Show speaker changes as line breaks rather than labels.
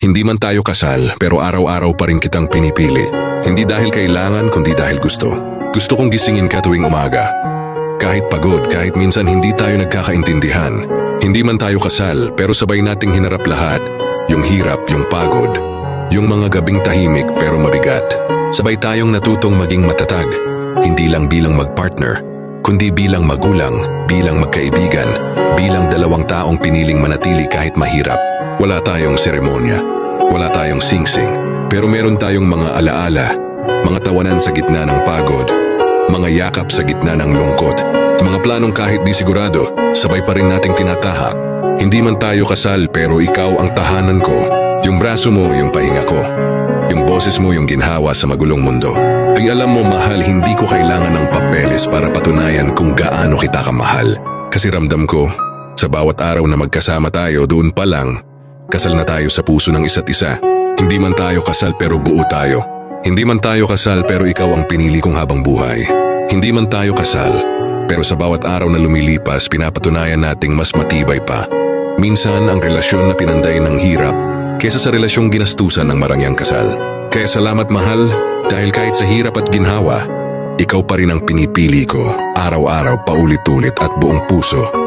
Hindi man tayo kasal pero araw-araw pa rin kitang pinipili. Hindi dahil kailangan kundi dahil gusto. Gusto kong gisingin ka tuwing umaga. Kahit pagod, kahit minsan hindi tayo nagkakaintindihan. Hindi man tayo kasal pero sabay nating hinarap lahat. Yung hirap, yung pagod. Yung mga gabing tahimik pero mabigat. Sabay tayong natutong maging matatag. Hindi lang bilang magpartner, kundi bilang magulang, bilang magkaibigan, bilang dalawang taong piniling manatili kahit mahirap. Wala tayong seremonya, wala tayong singsing, pero meron tayong mga alaala, mga tawanan sa gitna ng pagod, mga yakap sa gitna ng lungkot, mga planong kahit di sigurado, sabay pa rin nating tinatahak. Hindi man tayo kasal pero ikaw ang tahanan ko, yung braso mo, yung pahinga ko, yung boses mo, yung ginhawa sa magulong mundo. Ay alam mo mahal, hindi ko kailangan ng papeles para patunayan kung gaano kita kamahal. Kasi ramdam ko, sa bawat araw na magkasama tayo, doon pa lang, kasal na tayo sa puso ng isa't isa. Hindi man tayo kasal pero buo tayo. Hindi man tayo kasal pero ikaw ang pinili kong habang buhay. Hindi man tayo kasal, pero sa bawat araw na lumilipas, pinapatunayan nating mas matibay pa. Minsan ang relasyon na pinanday ng hirap, kesa sa relasyong ginastusan ng marangyang kasal. Kaya salamat mahal, dahil kahit sa hirap at ginhawa, ikaw pa rin ang pinipili ko, araw-araw, paulit-ulit at buong puso.